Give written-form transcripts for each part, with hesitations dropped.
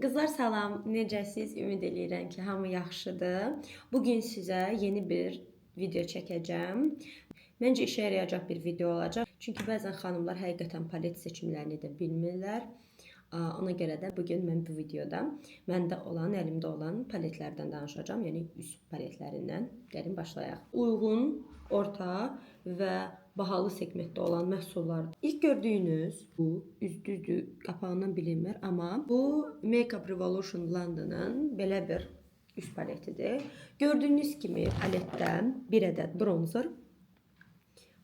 Qızlar salam, necəsiz? Ümid eləyirəm ki, hamı yaxşıdır. Bu gün sizə yeni bir video çəkəcəm. Məncə işə yarayacaq bir video olacaq. Çünki bəzən xanımlar həqiqətən palet seçimlərini də bilmirlər. Ona görə də bu gün mən bu videoda məndə olan, əlimdə olan paletlərdən danışacağam. Yəni üz paletlərindən. Gəlin başlayaq. Uyğun, orta və bahalı segmentdə olan məhsullar. İlk gördüyünüz bu üz-düzdür, qapağından bilinmir, amma bu Makeup Revolution London'ın belə bir üz paletidir. Gördüyünüz kimi paletdən bir ədəd bronzer,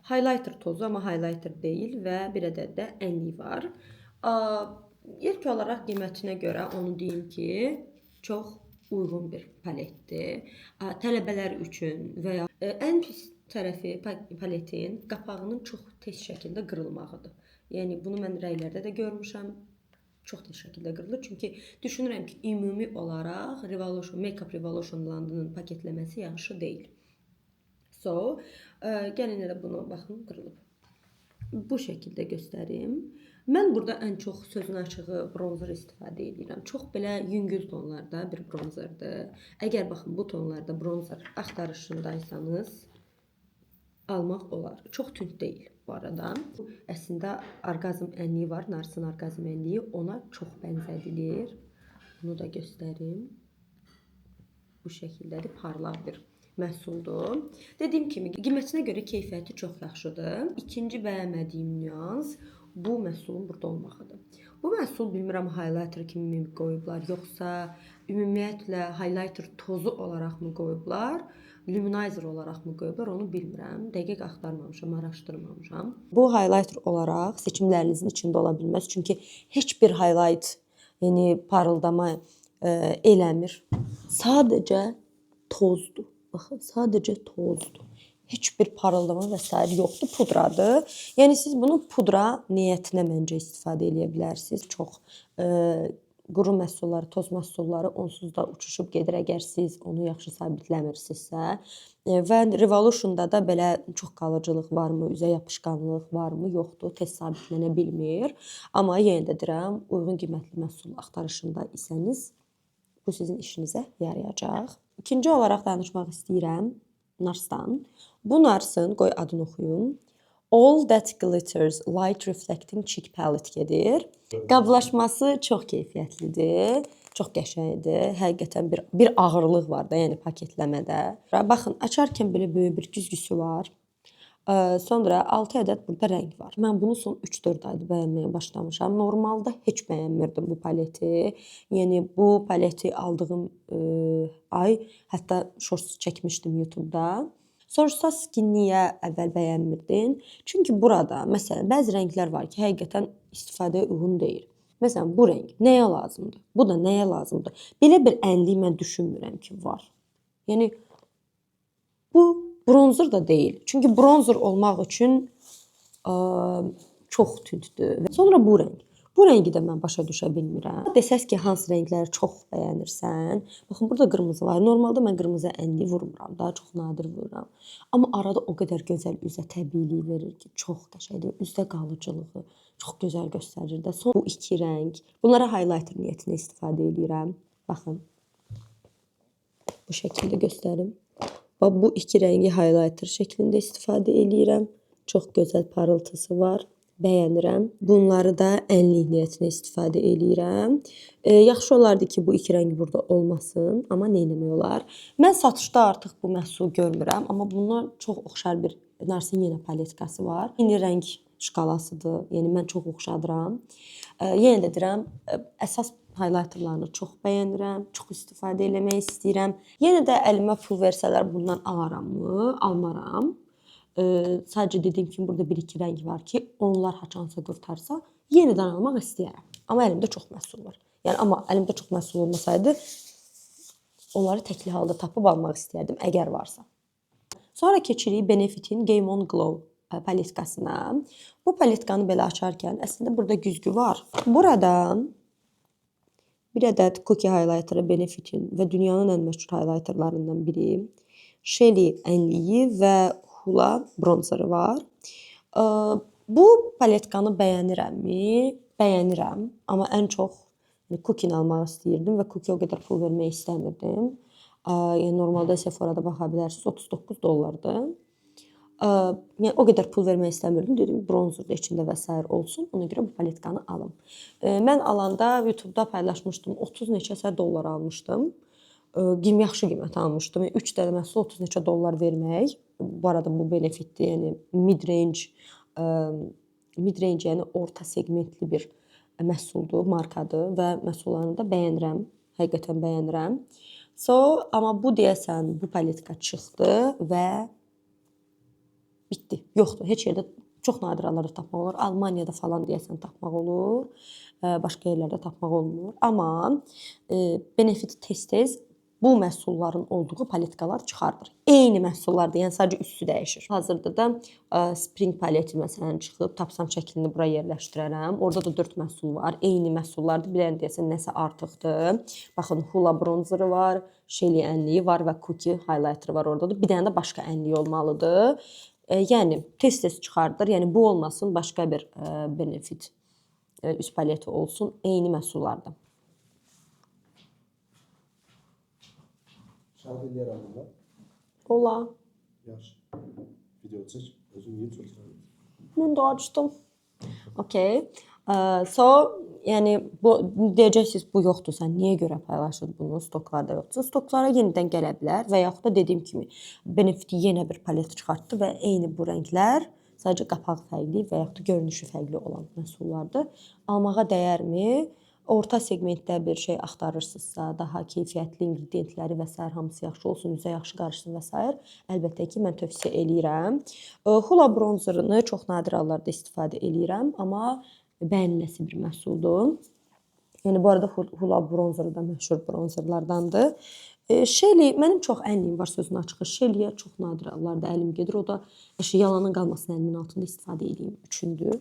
highlighter tozu, amma highlighter deyil və bir ədəd də ənlik var. İlk olaraq qiymətinə görə onu deyim ki, çox uyğun bir paletdir. Tələbələr üçün və ya ən pis tərəfi paletin qapağının çox tez şəkildə qırılmağıdır. Yəni bunu mən rəylərdə də görmüşəm. Çox tez şəkildə qırılır. Çünki düşünürəm ki, ümumi olaraq Makeup Revolution London'ın paketləməsi yaxşı deyil. Gəlin elə bunu baxın, qırılıb. Bu şəkildə göstərim. Mən burada ən çox sözün açığı bronzer istifadə edirəm. Çox belə yüngül tonlarda bir bronzerdir. Əgər baxın bu tonlarda bronzer axtarışındaysanız almaq olar. Çox tünd deyil bu arada. Əslində orqazm ənliyi var, Narsın orqazm ənliyi ona çox bənzədilir. Bunu da göstərim. Bu şəkildədir, parlaq bir məhsuldur. Dediyim kimi qiymətinə görə keyfiyyəti çox yaxşıdır. İkinci bəyənmədiyim nüans bu məhsulun burada olmağıdır. Bu məhsul bilmirəm highlighter kimi mi qoyublar, yoxsa ümumiyyətlə highlighter tozu olaraq mı qoyublar, luminizer olaraq mı qoyublar, onu bilmirəm. Dəqiq axtarmamışam, araşdırmamışam. Bu highlighter olaraq seçimlərinizin içində ola bilməz. Çünki heç bir highlight, yəni parıldama eləmir. Sadəcə tozdur. Baxın, sadəcə tozdur. Heç bir parıldama və s. yoxdur, pudradır. Yəni siz bunu pudra niyyətinə məncə istifadə edə bilərsiniz. Çox quru məhsulları, toz məhsulları onsuz da uçuşub gedir əgər siz onu yaxşı sabitləmirsinizsə. Və Revolution'da da belə çox qalıcılıq varmı, üzə yapışqanlıq varmı, yoxdur, tez sabitlənə bilmir. Amma yenə də deyirəm, uyğun qiymətli məhsul axtarışında isəniz bu sizin işinizə yarayacaq. İkinci olaraq danışmaq istəyirəm Narsdan. Bu Narsın, qoy adını oxuyum. All That Glitters Light Reflecting Cheek Palette gedir. Qablaşması çox keyfiyyətlidir, çox qəşəngdir. Həqiqətən bir ağırlıq var da, yəni paketləmədə. Baxın, açarkən belə böyük bir güzgüsü var. Sonra 6 ədəd burada rəng var. Mən bunu son 3-4 ayda bəyənməyə başlamışam. Normalda heç bəyənmirdim bu paleti. Yəni bu paleti aldığım ay hətta shorts çəkmişdim YouTube-da. Soruşsaz ki, niyə əvvəl bəyənmirdin? Çünki burada, məsələn, bəzi rənglər var ki, həqiqətən istifadəyə uyğun deyil. Məsələn, bu rəng nəyə lazımdır? Bu da nəyə lazımdır? Belə bir ənlik mən düşünmürəm ki, var. Yəni, bu bronzer da deyil. Çünki bronzer olmaq üçün çox tündür. Sonra bu rəng. Bu rəngi də mən başa düşə bilmirəm. Desəz ki, hansı rəngləri çox bəyənirsən. Baxın, burada qırmızı var. Normalda mən qırmızı ənliyi vurmuram. Daha çox nadir vururam. Amma arada o qədər gözəl üzə təbiilik verir ki, çox qəşəngdir. Üzdə qalıcılığı çox gözəl göstərir də. Son bu iki rəng. Bunlara highlighter niyyətinə istifadə edirəm. Baxın. Bu şəkildə göstərim. Bu iki rəngi highlighter şəklində istifadə edirəm. Çox gözəl parıltısı var. Bəyənirəm. Bunları da ənlik niyyətinə istifadə edirəm. Yaxşı olardı ki, bu iki rəng burada olmasın. Amma nə etmək olar? Mən satışda artıq bu məhsulu görmürəm. Amma bunlar çox oxşar bir Narsın yenə paletkası var. Yeni rəng şkalasıdır. Yəni mən çox oxşadıram. Yenə də deyirəm, əsas highlighterlarını çox bəyənirəm. Çox istifadə eləmək istəyirəm. Yenə də əlimə pul versələr bundan alaramı? Almaram. Sadəcə dediyim kimi burada bir-iki rəng var ki, onlar haçansa qurtarsa yenidən almaq istəyərəm. Amma əlimdə çox məhsul var. Yəni amma əlimdə çox məhsul olmasaydı onları təkli halda tapıb almaq istəyərdim əgər varsa. Sonra keçirik Benefit'in Game On Glow paletkasına. Bu paletkanı belə açarkən əslində burada güzgü var. Buradan bir ədəd Cookie Highlighter'ı Benefit'in və dünyanın ən məşhur highlighterlarından biri. Shelly ənliyi və Hula bronzeri var. Bu paletkanı bəyənirəmmi? Bəyənirəm. Amma ən çox Yəni cookie almaq istəyirdim və cookie o qədər pul vermək istəmirdim. Yəni normalda Sephora-da baxa bilərsiniz, $39-dur. Yəni o qədər pul vermək istəmirdim. Dedim bronzer da içində və s. olsun. Ona görə bu paletkanı alım. Mən alanda YouTube-da paylaşmışdım. 30 neçəsə dollar almışdım. Yaxşı qiymət almışdım. 3 dənə məhsul 30 neçə dollar vermək. Bu arada bu benefitdir. Yəni mid-range yəni orta segmentli bir məhsuldur, markadır və məhsullarını da bəyənirəm. Həqiqətən bəyənirəm. Amma bu deyəsən bu paletka çıxdı və bitdi. Yoxdur. Heç yerdə çox nadir hallarda tapmaq olur. Almaniyada falan deyəsən tapmaq olur. Başqa yerlərdə tapmaq olmur. Amma benefit tez-tez bu məhsulların olduğu paletkalar çıxardır. Eyni məhsullardır. Yəni sadəcə üstü dəyişir. Hazırda da spring paleti məsələn çıxıb, tapsam şəklini bura yerləşdirərəm. Orada da 4 məhsul var. Eyni məhsullardır. Bir dənə deyəsən nəsə artıqdır. Baxın, Hoola bronzeri var, Shelly ənliyi var və Cookie highlighter var orada. Bir dənə də başqa ənliyi olmalıdır. Yəni tez-tez çıxardır. Yəni bu olmasın, başqa bir benefit üst paleti olsun. Eyni məhsullardır. Şahid eləyərəm. Ola. Yaxşı. Video çək. Özüm yeyib çəkirəm. Mən də açdım. Okay. Yəni bu deyəcəksiniz bu yoxdur, sən niyə görə paylaşdın bunu? Stoklarda yoxdur. Stoklara yenidən gələ bilər və yaxud da dediyim kimi benefiti yenə bir palet çıxartdı və eyni bu rənglər, sadəcə qapağı fərqli və yaxud da görünüşü fərqli olan məhsullardır. Almağa dəyərmi? Orta segmentdə bir şey axtarırsınızsa, daha keyfiyyətli ingredientləri və s. hamısı yaxşı olsun, üzə yaxşı qarışsın və s. əlbəttə ki, mən tövsiyə eləyirəm. Hoola bronzerini çox nadir hallarda istifadə eləyirəm, amma bəyəniləsi bir məhsuldur. Yəni bu arada Hoola bronzeri də məşhur bronzerlardandır. Shelly, mənim çox ənliyim var sözün açığı. Shelly'yə çox nadir hallarda əlim gedir. O da yalanın qalmasın əlimin altında istifadə edeyim üçündür.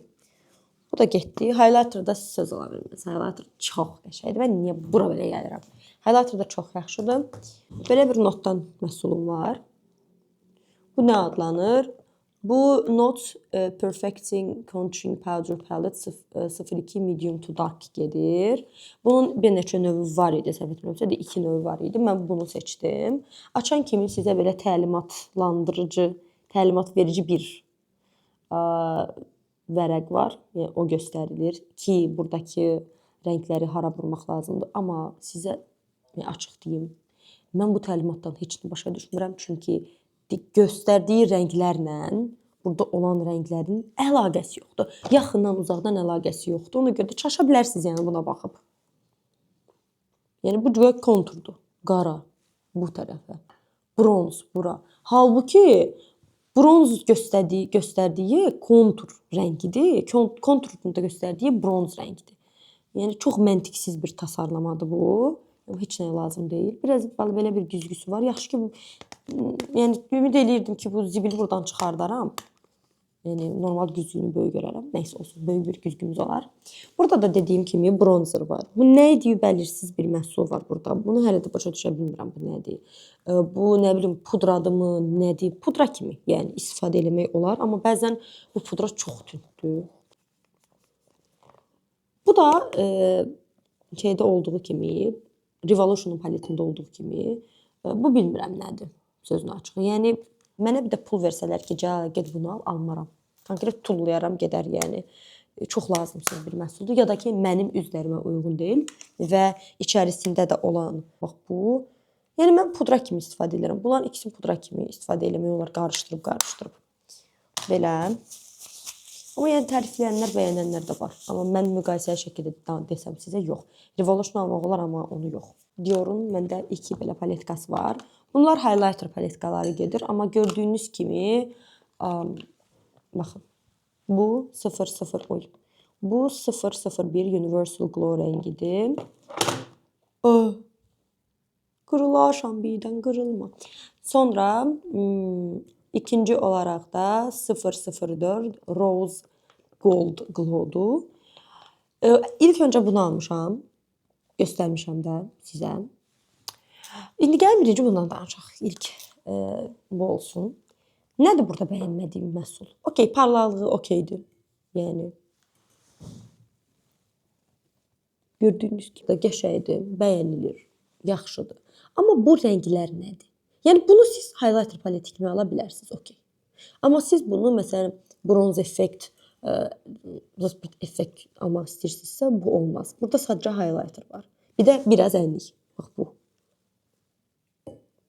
Bu da getdi. Highlighter-da söz ola bilməz. Highlighter çox qəşəngdir. Mən niyə bura belə gəlirəm? Highlighter da çox yaxşıdır. Belə bir notdan məhsulum var. Bu nə adlanır? Bu Note Perfecting Contouring Powder Palette 02 Medium to Dark gedir. Bunun bir neçə növü var idi. Səhv etmirəmsə də 2 növü var idi. Mən bunu seçdim. Açan kimi sizə belə təlimat verici bir vərəq var. Yəni o göstərilir ki, buradakı rəngləri hara vurmaq lazımdır. Amma sizə açıq deyim, mən bu təlimatdan heç nə başa düşmürəm. Çünki göstərdiyi rənglərlə burada olan rənglərin əlaqəsi yoxdur. Yaxından, uzaqdan əlaqəsi yoxdur. Ona görə də çaşa bilərsiniz yəni buna baxıb. Yəni bu cüvə konturdur. Qara bu tərəfə. Bronz bura. Halbuki bronz göstərdiyi kontur rəngidir. Konturun da göstərdiyi bronz rəngidir. Yəni çox məntiqsiz bir tasarlamadır bu. Heç nəyə lazım deyil. Biraz belə bir güzgüsü var. Yaxşı ki, yəni ümid eləyirdim ki, bu zibili buradan çıxardaram. Yəni normal güzgünü böyük görərəm. Nəysə olsun, böyük bir güzgümüz olar. Burada da dediyim kimi bronzer var. Bu nə idi bəlirsiz bir məhsul var burada. Bunu hələ də başa düşə bilmirəm bu nədir. Bu nə bilim pudradımı, nədir? Pudra kimi, yəni istifadə eləmək olar, amma bəzən bu pudra çox tündür. Bu da şeydə olduğu kimi, Revolution paletində olduğu kimi, bu bilmirəm nədir sözünü açıq. Yəni mənə bir də pul versələr ki, get bunu al, almaram. Konkret tullayaram, gedər yəni. Çox lazımsız bir məhsuldur ya da ki, mənim üzlərimə uyğun deyil və içərisində də olan bax bu. Yəni mən pudra kimi istifadə edirəm. Bunların ikisini pudra kimi istifadə eləmək olar, qarışdırıb. Belə. Amma yəni tərifləyənlər, bəyənənlər də var. Amma mən müqayisəli şəkildə desəm sizə yox. Revolution almaq olar, amma onu yox. Dior'un məndə 2 belə paletkası var. Bunlar highlighter paletkaları gedir. Amma gördüyünüz kimi baxın. Bu 001 Universal Glow rəngidir. Qırılarsan birdən, qırılma. Sonra ikinci olaraq da 004 Rose Gold Glow'dur. İlk öncə bunu almışam. Göstərmişəm də sizə. İndi gəlin birinci bundan danışaq. İlk bu olsun. Nədir burada bəyənmədiyim məhsul? Okey, parlaqlığı okeydir. Yəni Gördüyünüz kimi də qəşəngdir, bəyənilir, yaxşıdır. Amma bu rənglər nədir? Yəni bunu siz highlighter paleti kimi ala bilərsiniz, okey. Amma siz bunu məsələn bronz effekt, spot effekt almaq istəyirsinizsə bu olmaz. Burada sadəcə highlighter var. Bir də biraz ənlik. Bax bu.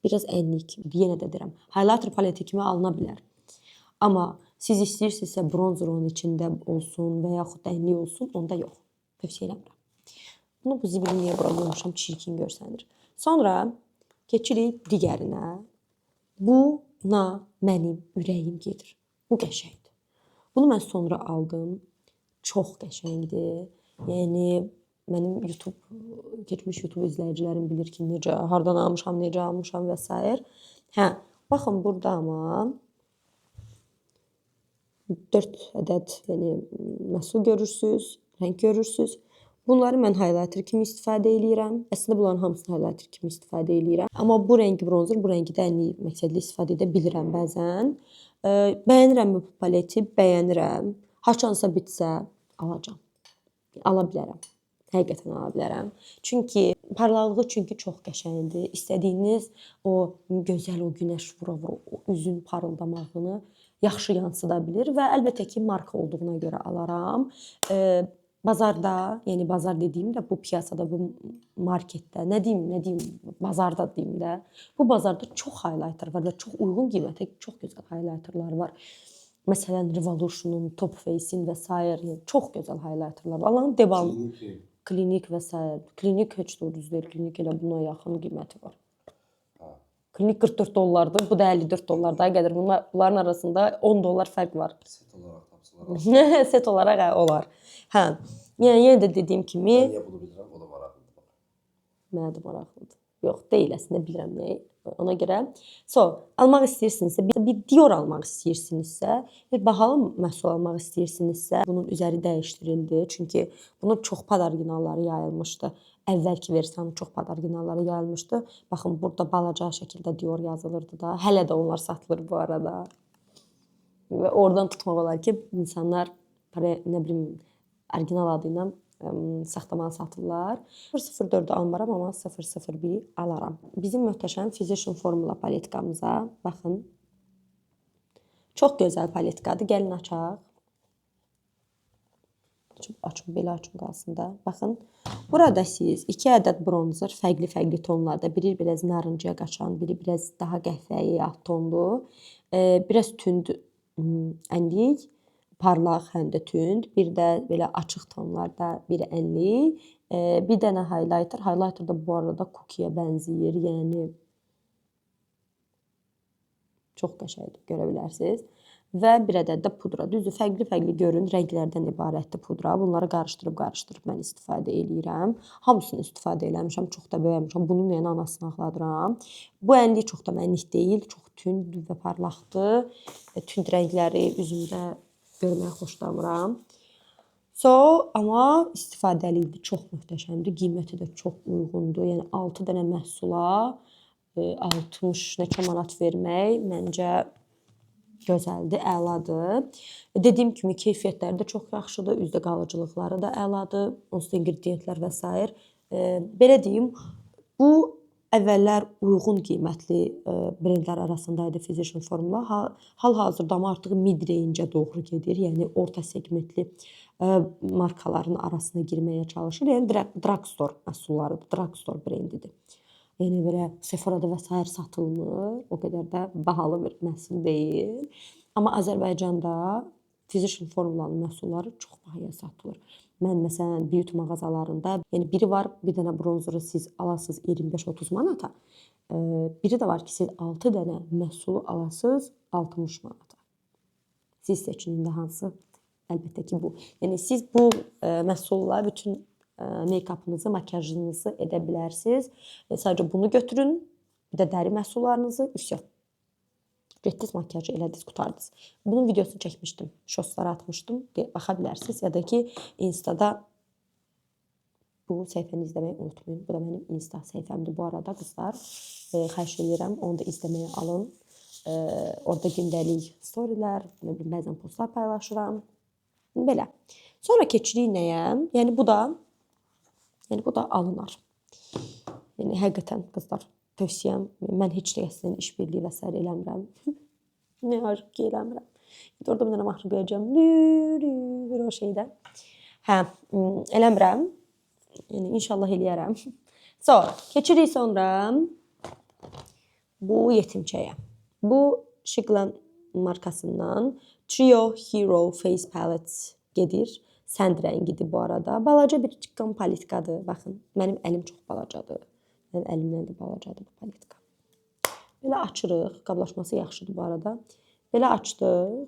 Biraz ənlik kimi. Yenə də deyirəm, highlighter paleti kimi alına bilər. Amma siz istəyirsinizsə bronzer onun içində olsun və yaxud da ənlik olsun, onda yox. Tövsiyə eləmirəm. Bunu bu zibili niyə bura qoymuşam, çirkin görsənir. Sonra keçirik digərinə. Buna mənim ürəyim gedir. Bu qəşəngdir. Bunu mən sonra aldım. Çox qəşəngdir. Yəni mənim keçmiş YouTube izləyicilərim bilir ki, necə, hardan almışam, necə almışam və s. Hə, baxın burada amma 4 ədəd yəni məhsul görürsüz, rəng görürsüz. Bunları mən highlighter kimi istifadə edirəm. Əslində bunların hamısını highlighter kimi istifadə edirəm. Amma bu rəngi bronzer, bu rəngi də ənlik məqsədli istifadə edə bilirəm bəzən. Bəyənirəm bu paleti, bəyənirəm. Haçansa bitsə alacağam. Ala bilərəm. Həqiqətən ala bilərəm. Çünki parlaqlığı çox qəşəngdir. İstədiyiniz o gözəl o günəş vura-vura o üzün parıldamağını yaxşı yansıda bilir və əlbəttə ki, marka olduğuna görə alaram. Bazarda, yəni bazar dediyim də bu piyasada, bu marketdə, nə deyim, bazarda deyim də. Bu bazarda çox highlighter var və çox uyğun qiymətə çox gözəl highlighterlar var. Məsələn, Revolution'un, Top Face'in və s. yəni çox gözəl highlighterlar var. Allahın deval, klinik və s. Klinik heç də ucuz deyil. Klinik elə buna yaxın qiyməti var. Klinik 44 dollardır, bu da 54 dollardan gəlir. Bunların arasında 10 dollar fərq var. Set olaraq tapsalar. Set olaraq olar. Hə. Yəni yenə də dediyim kimi, Mən niyə bunu bilirəm, o da maraqlıdır. mənə də maraqlıdır. Yox, deyil əslində bilirəm nəyi. Ona görə almaq istəyirsinizsə, bir Dior almaq istəyirsinizsə, bir bahalı məhsul almaq istəyirsinizsə, bunun üzəri dəyişdirildi. Çünki bunun çox padarginalları yayılmışdı. Əvvəlki versiyanın çox padarginalları yayılmışdı. Baxın, burada balaca şəkildə Dior yazılırdı da. Hələ də onlar satılır bu arada. Və oradan tutmaq olar ki, insanlar nə bilim orijinal adı ilə saxtaman satırlar. 004-ü almaram, amma 001-i alaram. Bizim möhtəşəm Physician Formula paletkamıza baxın. Çox gözəl paletkadır. Gəlin açaq. Açım, belə açım qalsın da. Baxın. Burada siz 2 ədəd bronzer fərqli tonlarda. Biri biraz narıncıya qaçan, biri biraz daha qəhvəyi yağ tondur. Biraz tünd ənlik. Parlaq, həm də tünd, bir də belə açıq tonlarda bir ənlik, bir dənə highlighter. Highlighter da bu arada kukiyə bənzəyir, yəni çox qəşəngdir, görə bilərsiniz. Və bir ədəd də pudra. Düzdür, fərqli görün, rənglərdən ibarətdir pudra. Bunları qarışdırıb mən istifadə edirəm. Hamısını istifadə eləmişəm, çox da bəyənmişəm. Bunun yəni anasını ağladıram. Bu ənlik çox da mənlik deyil, çox tünd və parlaqdır. Tünd rəngləri üzümdə görməyə xoşlamıram. Amma istifadəlidir, çox möhtəşəmdir. Qiyməti də çox uyğundur. Yəni 6 dənə məhsula 60 neçə manat vermək məncə gözəldir, əladır. Dediyim kimi keyfiyyətləri də çox yaxşıdır, üzdə qalıcılıqları da əladır, onsuz da ingredientlər və s. Belə deyim, bu əvvəllər uyğun qiymətli brendlər arasındaydı Physician Formula. Hal-hazırda amma artıq mid-range-ə doğru gedir. Yəni orta segmentli markaların arasına girməyə çalışır. Yəni drugstore məhsullarıdır, drugstore brendidir. Yəni belə Sephora-da və s. satılmır. O qədər də bahalı bir məhsul deyil. Amma Azərbaycanda Physician Formulanın məhsulları çox bahaya satılır. Mən məsələn beauty mağazalarında, yəni biri var, bir dənə bronzeri siz alasınız 25-30 manata. Biri də var ki, siz 6 dənə məhsulu alasınız 60 manata. Siz seçin indi hansı? Əlbəttə ki bu. Yəni siz bu məhsulla bütün make-upınızı, makyajınızı edə bilərsiniz. Sadəcə bunu götürün, bir də dəri məhsullarınızı, üsyan. Getdiniz, makyajı elədiniz, qutardınız. Bunun videosunu çəkmişdim, shortslara atmışdım, baxa bilərsiniz. Ya da ki, Instada bu səhifəni izləməyi unutmayın. Bu da mənim Insta səhifəmdir bu arada, qızlar. Xahiş edirəm, onu da izləməyə alın. Orada gündəlik storylər, bəzən postlar paylaşıram. Belə. Sonra keçirik nəyə? Yəni bu da Yəni bu da alınar. Yəni həqiqətən qızlar tövsiyəm. Mən heç də sizin işbirliyi və sair eləmirəm. Nə aşıq ki eləmirəm. Orada bir dənə mahnı qoyacağam. Bir o şeydə. Hə, eləmirəm. Yəni inşallah eləyərəm. Sonra keçirik sonra bu yetimçəyə. Bu Shiglan markasından Trio Hero Face Palette gedir. Sənd rəngidir bu arada. Balaca bir çıqqan paletkadır. Baxın, mənim əlim çox balacadır. Mənim əlimdən də balacadır bu paletka. Belə açırıq. Qablaşması yaxşıdır bu arada. Belə açdıq.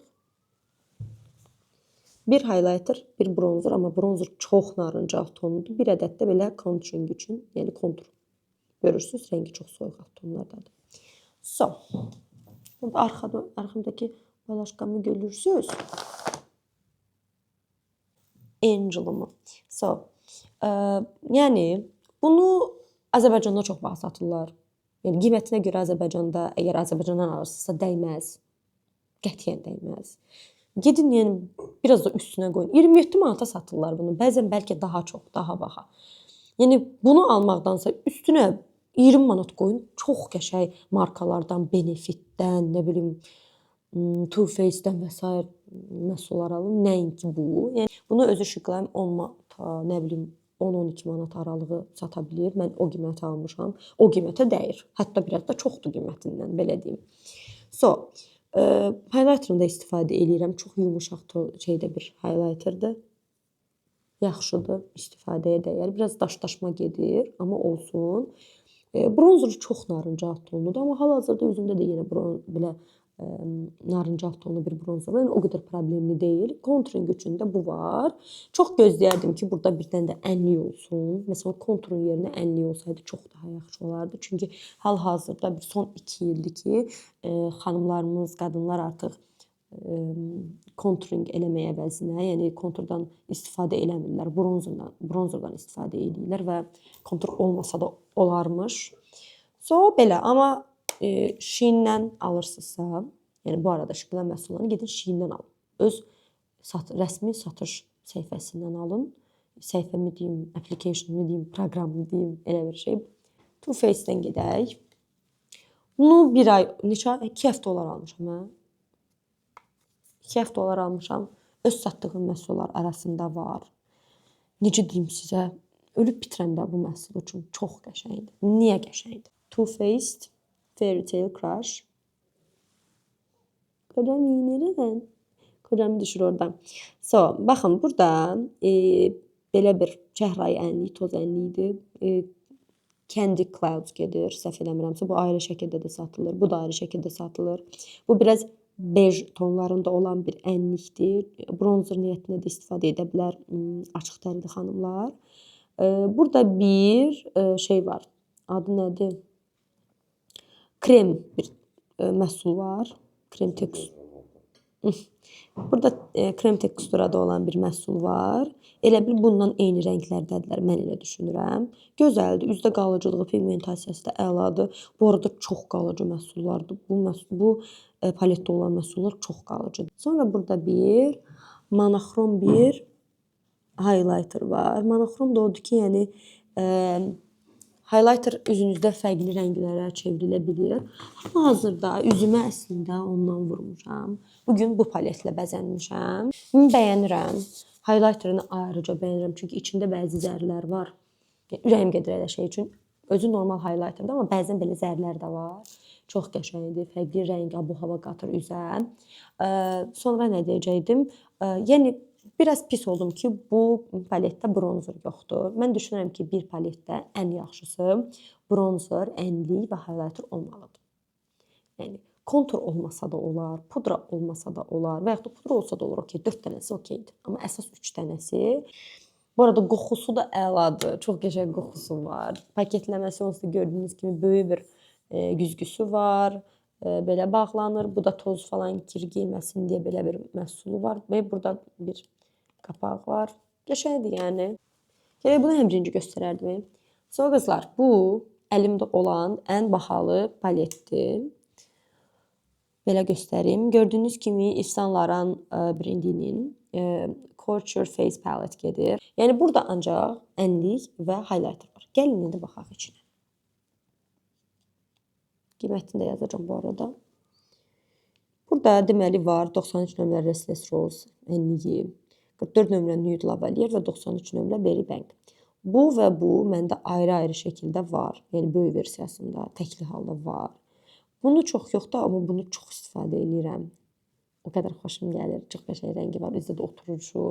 Bir highlighter, bir bronzer, amma bronzer çox narıncaq tonudur. Bir ədəd də belə contouring üçün, yəni kontur. Görürsünüz, rəngi çox soyuq tonlardadır. So, burada arxamdakı balaşqamı görürsünüz. Angel'ımı. So, yəni bunu Azərbaycanda çox vaxt satırlar. Yəni qiymətinə görə Azərbaycanda, əgər Azərbaycandan alırsınızsa dəyməz. Qətiyyən dəyməz. Gedin, yəni biraz da üstünə qoyun. 27 manata satırlar bunu. Bəzən bəlkə daha çox, daha baha. Yəni bunu almaqdansa üstünə 20 manat qoyun. Çox qəşəng markalardan, Benefitdən, nə bilim, Too Faced-dən və s. məhsullar alın. Nəinki bu. Yəni bunu özü Shiglan 10 manata, nə bilim 10-12 manat aralığı sata bilir. Mən o qiymətə almışam. O qiymətə dəyir. Hətta biraz da çoxdur qiymətindən, belə deyim. So, highlighter'ını da istifadə edirəm. Çox yumuşaq şeydə bir highlighter'dır. Yaxşıdır, istifadəyə dəyər. Biraz daşdaşma gedir, amma olsun. Bronzer çox narıncaq tonudur, amma hal-hazırda üzümdə də yenə belə narıncaq tonu bir bronzer var. Yəni o qədər problemli deyil. Contouring üçün də bu var. Çox gözləyərdim ki, burada bir dənə də ənlik olsun. Məsələn, konturun yerinə ənlik olsaydı çox daha yaxşı olardı. Çünki hal-hazırda bir son 2 ildir ki, xanımlarımız, qadınlar artıq konturing eləməyə əvəzinə, yəni konturdan istifadə eləmirlər, bronzerdan istifadə edirlər və kontur olmasa da olarmış. So belə, amma Shein-dən alırsınızsa, yəni bu arada Shiglan məhsullarını gedin Shein-dən alın. Öz rəsmi satış səhifəsindən alın. Səhifəmi deyim, application-ımı deyim, proqramımı deyim, elə bir şey. Too Faced-dən gedək. Bunu bir ay, neçə? 2 həftə olar almışam mən. 2 həftə olar almışam. Öz satdığım məhsullar arasında var. Necə deyim sizə? Ölüb bitirəm də bu məhsul üçün. Çox qəşəngdir. Niyə qəşəngdir? Too Faced Fairy Tale Crush. Kocam nereden? Kocamı düşür oradan. So, baxın burada belə bir çəhrayı ənlik, toz ənlikdir. Candy Clouds gedir, səhv eləmirəmsə. Bu ayrı şəkildə də satılır. Bu da ayrı şəkildə satılır. Bu biraz bej tonlarında olan bir ənlikdir. Bronzer niyyətinə də istifadə edə bilər açıq tənli xanımlar. Burada bir şey var. Adı nədir? Krem bir məhsul var. Krem tekstur. Burada krem teksturada olan bir məhsul var. Elə bil bundan eyni rənglərdədirlər, mən elə düşünürəm. Gözəldir. Üzdə qalıcılığı, pigmentasiyası da əladır. Bu arada çox qalıcı məhsullardır. Bu paletdə olan məhsullar çox qalıcıdır. Sonra burada bir monoxrom bir highlighter var. Monoxrom da odur ki, yəni highlighter üzünüzdə fərqli rənglərə çevrilə bilir. Hazırda üzümə əslində ondan vurmuşam. Bugün bu paletlə bəzənmişəm. Bəyənirəm. Highlighterını ayrıca bəyənirəm. Çünki içində bəzi zərlər var. Ürəyim gedir elə şey üçün. Özü normal highlighterdir, amma bəzən belə zərlər də var. Çox qəşəngdir. Fərqli rəng, abu-hava qatır üzə. Sonra nə deyəcəkdim? Yəni biraz pis oldum ki, bu paletdə bronzer yoxdur. Mən düşünürəm ki, bir paletdə ən yaxşısı bronzer, ənlik və highlighter olmalıdır. Yəni kontur olmasa da olar, pudra olmasa da olar və yaxud da pudra olsa da olur, okey, 4 dənəsi okeydir. Amma əsas 3 dənəsi. Bu arada qoxusu da əladır. Çox qəşəng qoxusu var. Paketləməsi onsuz da gördüyünüz kimi böyük bir güzgüsü var. Belə bağlanır. Bu da toz falan kir girməsin deyə belə bir məhsulu var. Və burada bir qapaq var. Qəşəngdir yəni. Gələk bunu həm birinci göstərərdim. Sonra qızlar, bu əlimdə olan ən bahalı paletdir. Belə göstərim. Gördüyünüz kimi Yves Saint Laurent brendinin Couture Face Palette gedir. Yəni burada ancaq ənlik və highlighter var. Gəlin indi baxaq içinə. Qiymətini də yazacağam bu arada. Burada deməli var 93 nömrə Restless Rose ənliyi, 44 nömrə Nude Lavalier və 93 nömrə Berry Bank. Bu və bu məndə ayrı-ayrı şəkildə var. Yəni böyük versiyasında, təkli halda var. Bunu çox yoxdur, amma bunu çox istifadə edirəm. O qədər xoşum gəlir. Çox qəşəng rəngi var. Üzdə də oturuşu,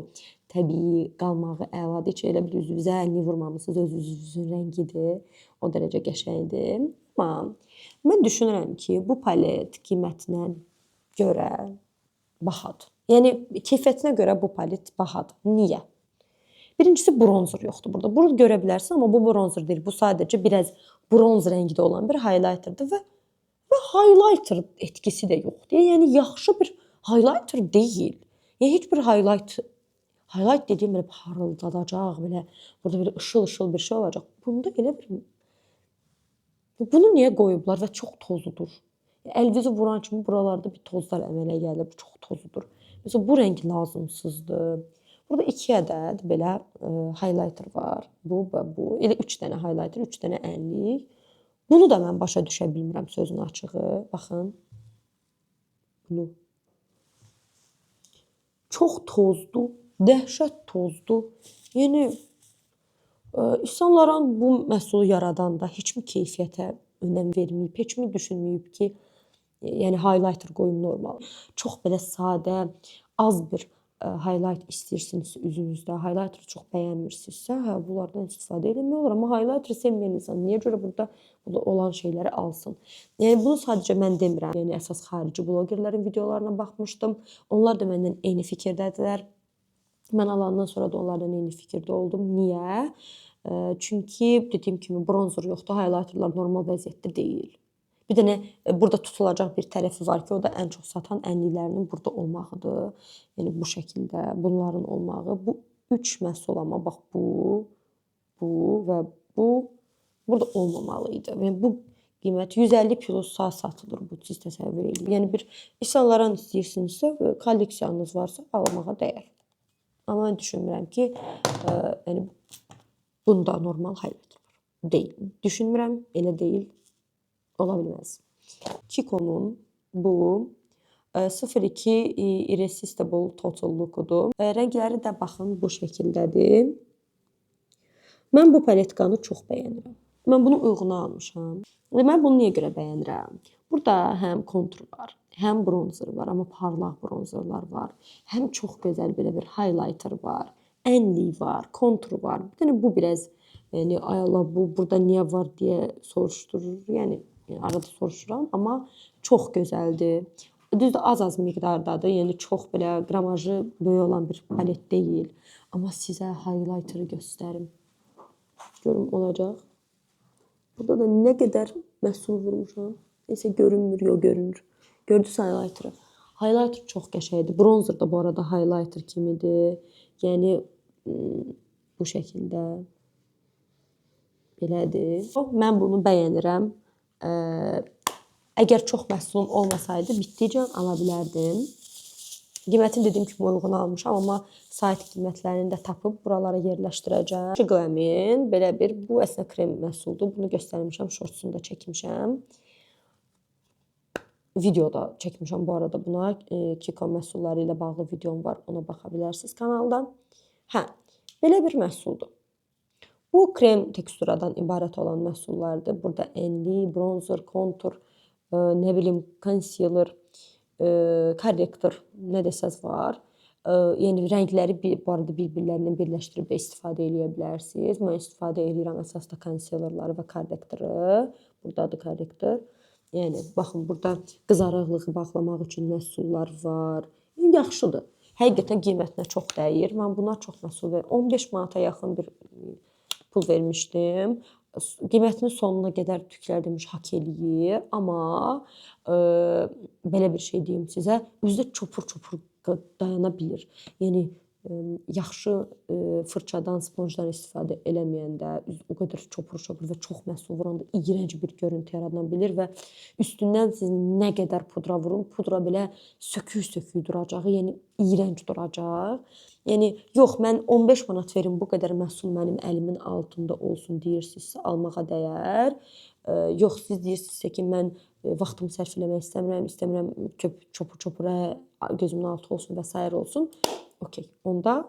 təbii qalmağı əladır. Heç elə bir üzünüzə əlini vurmamısınız. Öz üzünüzün rəngidir. O dərəcə qəşəngdir. Amma mən düşünürəm ki, bu palet qiymətinə görə bahadır. Yəni keyfiyyətinə görə bu palet bahadır. Niyə? Birincisi bronzer yoxdur burada. Bunu görə bilərsən, amma bu bronzer deyil. Bu sadəcə biraz bronz rəngdə olan bir highlighterdır və highlighter etkisi də yoxdur. Yəni yaxşı bir highlighter deyil. Yəni heç bir highlight dediyim belə parıldadacaq, belə burada belə ışıl-ışıl bir şey olacaq. Bunda elə bir bunu niyə qoyublar və çox tozludur. Əlinizi vuran kimi buralarda bir tozlar əmələ gəlir, çox tozludur. Məsələn bu rəng lazımsızdır. Burada 2 ədəd belə highlighter var. Bu və bu. Elə 3 dənə highlighter, 3 dənə ənlik. Bunu da mən başa düşə bilmirəm sözün açığı. Baxın. Bunu. Çox tozdur, dəhşət tozdur. Yəni insanların bu məhsulu yaradanda heç mi keyfiyyətə önəm verməyib, heç mi düşünməyib ki, yəni highlighter qoyum normal. Çox belə sadə, az bir highlight istəyirsinizsə üzünüzdə, highlighter çox bəyənmirsinizsə, hə bunlardan istifadə etmək olar, amma highlighter sevməyən insan niyə görə burada olan şeyləri alsın? Yəni bunu sadəcə mən demirəm. Yəni əsas xarici bloqerlərin videolarına baxmışdım. Onlar da məndən eyni fikirdədilər. Mən alandan sonra da onlardan eyni fikirdə oldum. Niyə? Çünki dediyim kimi bronzer yoxdur, highlighterlar normal vəziyyətdə deyil. Bir dənə burada tutulacaq bir tərəfi var ki, o da ən çox satan ənliklərinin burada olmağıdır. Yəni bu şəkildə bunların olmağı. Bu 3 məhsul amma bax bu və bu burada olmamalı idi. Yəni bu qiymət 150 plus saat satılır bu siz təsəvvür edin. Yəni bir insanların istəyirsinizsə, kolleksiyanınız varsa almağa dəyər. Amma mən düşünmürəm ki, yəni bunda normal highlighter var. Deyil. Düşünmürəm, elə deyil. Ola bilməz. Kiko'nun bu 02 Irresistible Total Look-udur. Rəngləri də baxın bu şəkildədir. Mən bu paletkanı çox bəyənirəm. Mən bunu uyğuna almışam. Mən bunu niyə görə bəyənirəm? Burada həm kontur var, həm bronzer var, amma parlaq bronzerlar var. Həm çox gözəl belə bir highlighter var, ənlik var, kontur var. Bir dənə bu biraz yəni ay Allah bu burada niyə var deyə soruşdurur. Yəni arada soruşuram, amma çox gözəldir. Düzdür, az-az miqdardadır. Yəni çox belə qramajı böyük olan bir palet deyil. Amma sizə highlighter'ı göstərim. Görüm olacaq. Burada da nə qədər məhsul vurmuşam. Neysə görünmür, yox görünür. Gördünüz highlighter'ı. Highlighter çox qəşəngdir. Bronzer da bu arada highlighter kimidir. Yəni bu şəkildə belədir. Mən bunu bəyənirəm. Əgər çox məhsulum olmasaydı bitdikcə ala bilərdim. Qiymətini dediyim kimi uyğun almışam, amma sayt qiymətlərini də tapıb buralara yerləşdirəcəm. Glamin belə bir bu əslində krem məhsuldur. Bunu göstərmişəm, shortsunu da çəkmişəm. Videoda çəkmişəm bu arada buna. Kiko məhsulları ilə bağlı videom var. Ona baxa bilərsiniz kanalda. Hə, belə bir məhsuldur. Bu krem teksturadan ibarət olan məhsullardır. Burada ənlik, bronzer, kontur, nə bilim, concealer, korrektor, nə desəz var. Yəni rəngləri bu arada bir-birlərindən birləşdirib də istifadə edə bilərsiniz. Mən istifadə edirəm əsasda concealerları və korrektoru. Buradadır korrektor. Yəni baxın burada qızarıqlığı bağlamaq üçün məhsullar var. Yaxşıdır. Həqiqətən qiymətinə çox dəyir. Mən buna çox məhsul verirəm. 15 manata yaxın bir pul vermişdim. Qiymətinin sonuna qədər tüklər demiş hak eləyir. Amma belə bir şey deyim sizə, üzdə çopur-çopur dayana bilir. Yəni yaxşı fırçadan, sponjdan istifadə eləməyəndə, o qədər çopur-çopur və çox məhsul vuranda iyrənc bir görüntü yarada bilər və üstündən siz nə qədər pudra vurun, pudra belə sökük-sökük duracaq, yəni iyrənc duracaq. Yəni yox, mən 15 manat verim, bu qədər məhsul mənim əlimin altında olsun deyirsinizsə, almağa dəyər. Yox, siz deyirsinizsə ki, mən vaxtımı sərf eləmək istəmirəm, çopur-çopura gözümün altı olsun və s. olsun. Okey, onda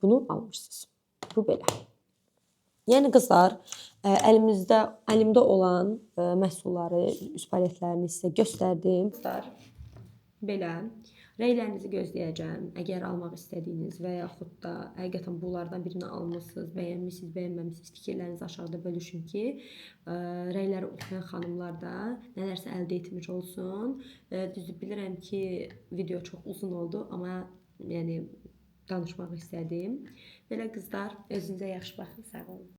bunu almırsınız. Bu belə. Yəni qızlar, əlimdə olan məhsulları, üst paletlərini sizə göstərdim. Qızlar, belə rəylərinizi gözləyəcəm. Əgər almaq istədiyiniz və yaxud da həqiqətən bunlardan birini almısınız, bəyənmisiniz, bəyənməmisiniz, fikirlərinizi aşağıda bölüşün ki, rəyləri oxuyan xanımlar da nələrsə əldə etmiş olsun. Düzdür, bilirəm ki, video çox uzun oldu, amma yəni danışmaq istədim. Belə qızlar, özünüzə yaxşı baxın, sağ olun.